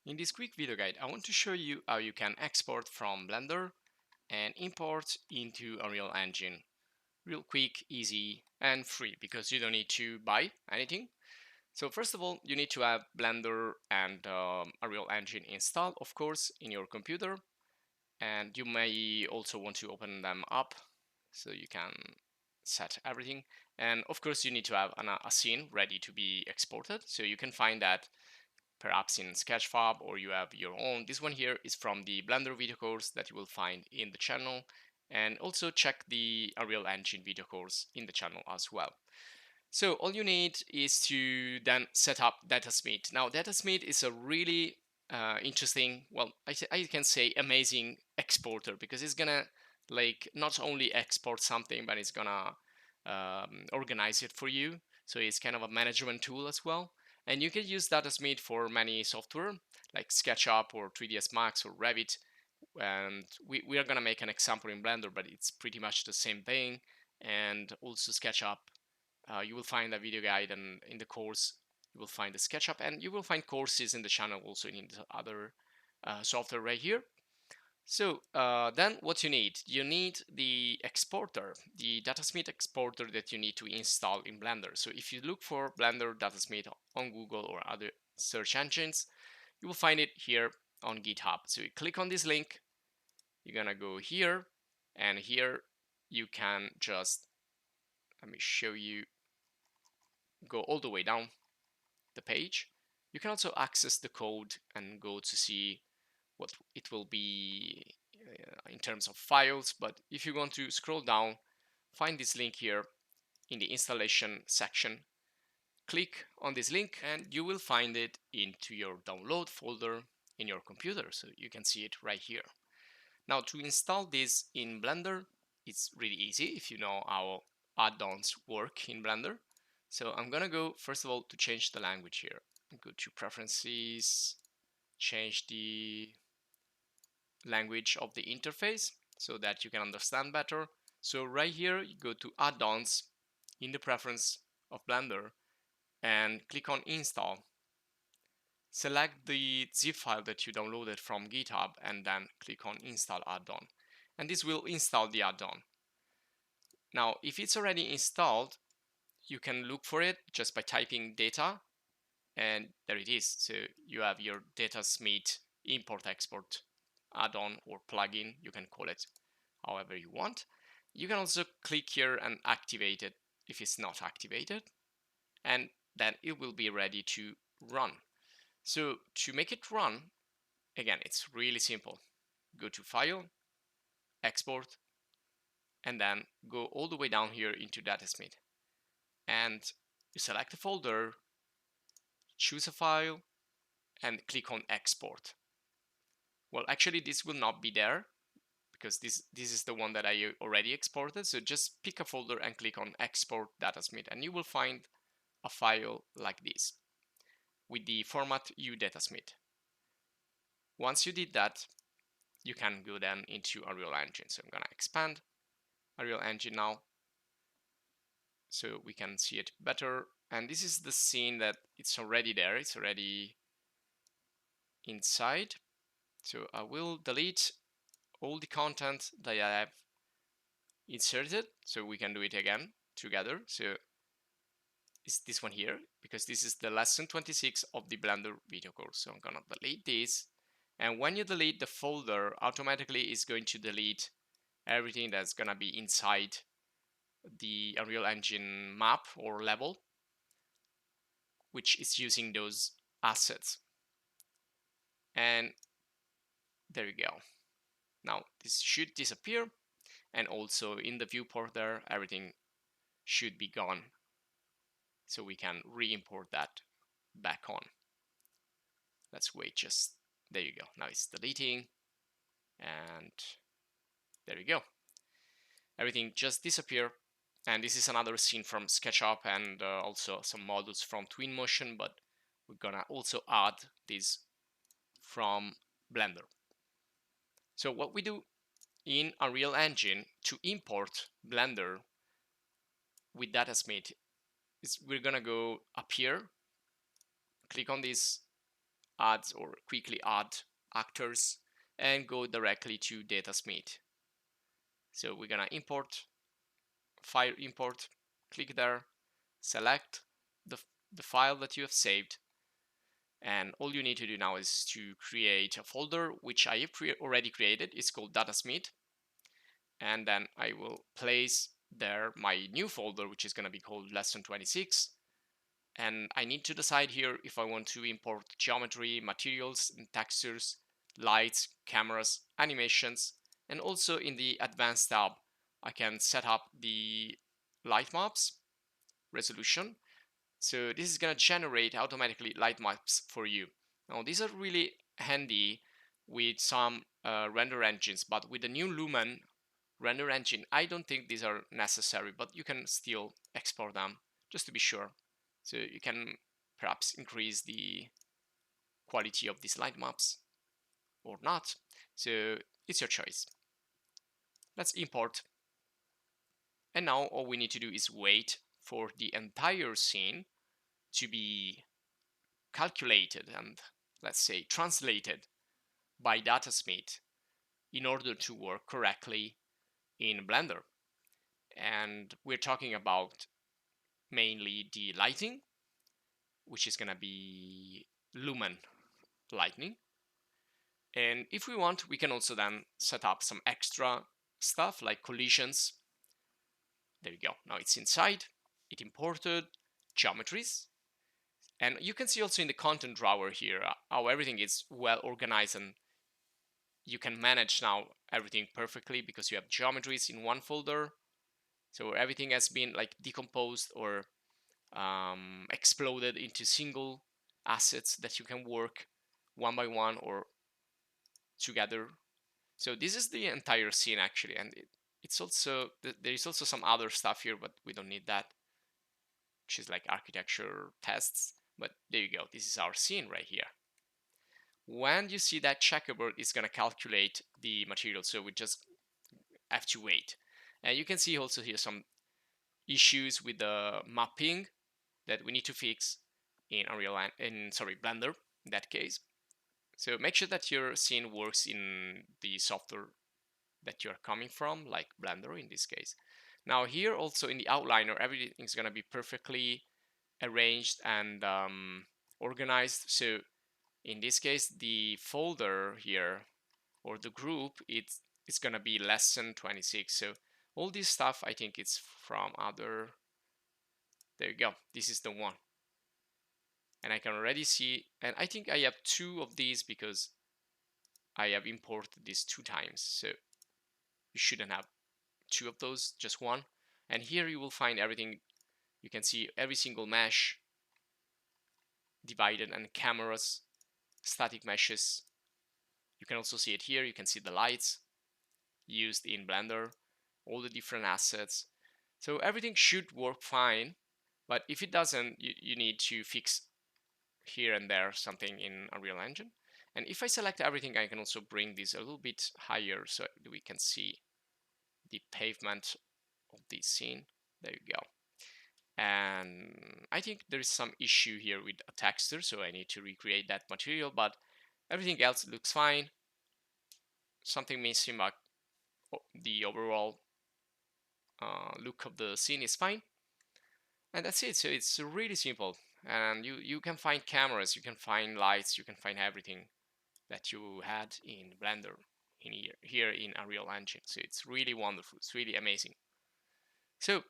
In this quick video guide, I want to show you how you can export from Blender and import into Unreal Engine. Real quick, easy, and free because you don't need to buy anything. So first of all, you need to have Blender and Unreal Engine installed, of course, in your computer. And you may also want to open them up so you can set everything. And of course, you need to have a scene ready to be exported. So you can find that perhaps in Sketchfab, or you have your own. This one here is from the Blender video course that you will find in the channel, and also check the Unreal Engine video course in the channel as well. So all you need is to then set up Datasmith. Now Datasmith is a really interesting, well, I can say amazing exporter, because it's gonna like not only export something, but it's gonna organize it for you. So it's kind of a management tool as well. And you can use Datasmith for many software like SketchUp or 3ds Max or Revit. And we are gonna make an example in Blender, but it's pretty much the same thing. And also SketchUp, you will find a video guide, and in the course you will find the SketchUp, and you will find courses in the channel also in the other software right here. So then what you need the exporter, the Datasmith exporter that you need to install in Blender. So if you look for Blender Datasmith on Google or other search engines, you will find it here on GitHub. So you click on this link, you're gonna go here, and here you can just, let me show you, go all the way down the page. You can also access the code and go to see what it will be in terms of files. But if you want to scroll down, find this link here in the installation section. Click on this link and you will find it into your download folder in your computer. So you can see it right here. Now to install this in Blender, it's really easy if you know how add-ons work in Blender. So I'm gonna go first of all to change the language here. Go to preferences, change the language of the interface so that you can understand better. So right here, you go to add-ons in the preference of Blender and click on install. Select the zip file that you downloaded from GitHub and then click on install add-on. And this will install the add-on. Now, if it's already installed, you can look for it just by typing data, and there it is. So you have your Datasmith import-export add-on or plugin, you can call it however you want. You can also click here and activate it if it's not activated, and then it will be ready to run. So to make it run, again, it's really simple. Go to File, Export, and then go all the way down here into Datasmith. And you select a folder, choose a file, and click on Export. Well, actually, this will not be there because this is the one that I already exported. So just pick a folder and click on Export Datasmith, and you will find a file like this with the format uDatasmith. Once you did that, you can go then into Unreal Engine. So I'm gonna expand Unreal Engine now so we can see it better. And this is the scene that it's already there. It's already inside. So I will delete all the content that I have inserted, so we can do it again together. So it's this one here, because this is the lesson 26 of the Blender video course. So I'm gonna delete this, and when you delete the folder, automatically it's going to delete everything that's gonna be inside the Unreal Engine map or level, which is using those assets. And there you go. Now this should disappear, and also in the viewport there, everything should be gone. So we can re-import that back on. Let's wait just, there you go. Now it's deleting, and there you go. Everything just disappeared. And this is another scene from SketchUp and also some models from Twinmotion, but we're gonna also add this from Blender. So what we do in Unreal Engine to import Blender with Datasmith is we're gonna go up here, click on this add or quickly add actors and go directly to Datasmith. So we're gonna import, file import, click there, select the file that you have saved, and all you need to do now is to create a folder, which I have already created. It's called Datasmith, and then I will place there my new folder, which is going to be called lesson 26. And I need to decide here if I want to import geometry, materials and textures, lights, cameras, animations, and also in the advanced tab I can set up the light maps resolution. So this is going to generate automatically light maps for you. Now these are really handy with some render engines, but with the new Lumen render engine, I don't think these are necessary, but you can still export them just to be sure. So you can perhaps increase the quality of these light maps or not. So it's your choice. Let's import. And now all we need to do is wait for the entire scene to be calculated and, let's say, translated by Datasmith in order to work correctly in Blender. And we're talking about mainly the lighting, which is going to be lumen lighting. And if we want, we can also then set up some extra stuff like collisions. There you go. Now it's inside. It imported geometries. And you can see also in the content drawer here how everything is well organized, and you can manage now everything perfectly because you have geometries in one folder. So everything has been like decomposed or exploded into single assets that you can work one by one or together. So this is the entire scene actually, and it's also there is also some other stuff here, but we don't need that, which is like architecture tests. But there you go. This is our scene right here. When you see that checkerboard, it's gonna calculate the material, so we just have to wait. And you can see also here some issues with the mapping that we need to fix in Blender in that case. So make sure that your scene works in the software that you're coming from, like Blender in this case. Now here also in the outliner, everything's gonna be perfectly arranged and organized. So in this case, the folder here or the group, it's gonna be lesson 26. So all this stuff, I think it's from other. There you go. This is the one. And I can already see, and I think I have two of these because I have imported this 2 times. So you shouldn't have 2 of those, just 1. And here you will find everything. You can see every single mesh divided, and cameras, static meshes. You can also see it here. You can see the lights used in Blender, all the different assets. So everything should work fine, but if it doesn't, you need to fix here and there something in Unreal Engine. And if I select everything, I can also bring this a little bit higher so we can see the pavement of this scene. There you go. And I think there is some issue here with a texture, so I need to recreate that material, but everything else looks fine. Something missing, but the overall look of the scene is fine. And that's it. So it's really simple. And you can find cameras, you can find lights, you can find everything that you had in Blender in here in Unreal Engine. So it's really wonderful. It's really amazing. So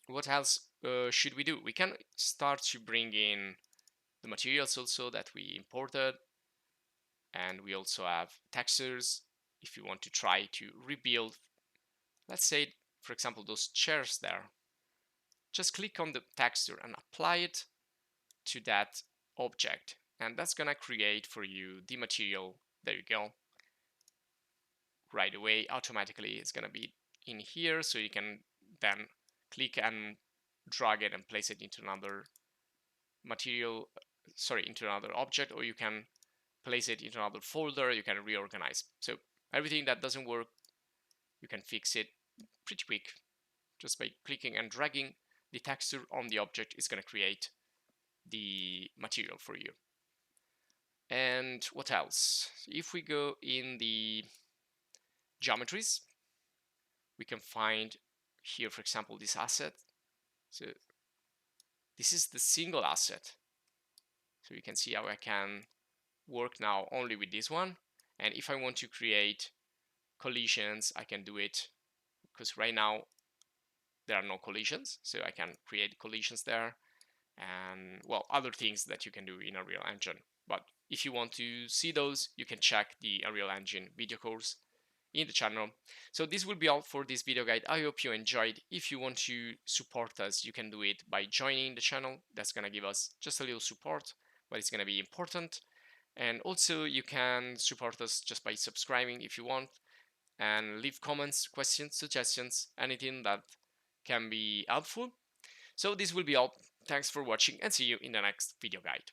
what else should we do? We can start to bring in the materials also that we imported. And we also have textures if you want to try to rebuild, let's say, for example, those chairs there. Just click on the texture and apply it to that object. And that's gonna create for you the material. There you go. Right away, automatically, it's gonna be in here. So you can then click and drag it and place it into another material, into another object, or you can place it into another folder. You can reorganize. So everything that doesn't work, you can fix it pretty quick just by clicking and dragging the texture on the object. Is going to create the material for you. And what else? If we go in the geometries, we can find here, for example, this asset. So this is the single asset. So you can see how I can work now only with this one. And if I want to create collisions, I can do it, because right now there are no collisions. So I can create collisions there, and well, other things that you can do in Unreal Engine. But if you want to see those, you can check the Unreal Engine video course in the channel. So this will be all for this video guide. I hope you enjoyed. If you want to support us, you can do it by joining the channel. That's gonna give us just a little support, but it's gonna be important. And also you can support us just by subscribing if you want, and leave comments, questions, suggestions, anything that can be helpful. So this will be all. Thanks for watching, and see you in the next video guide.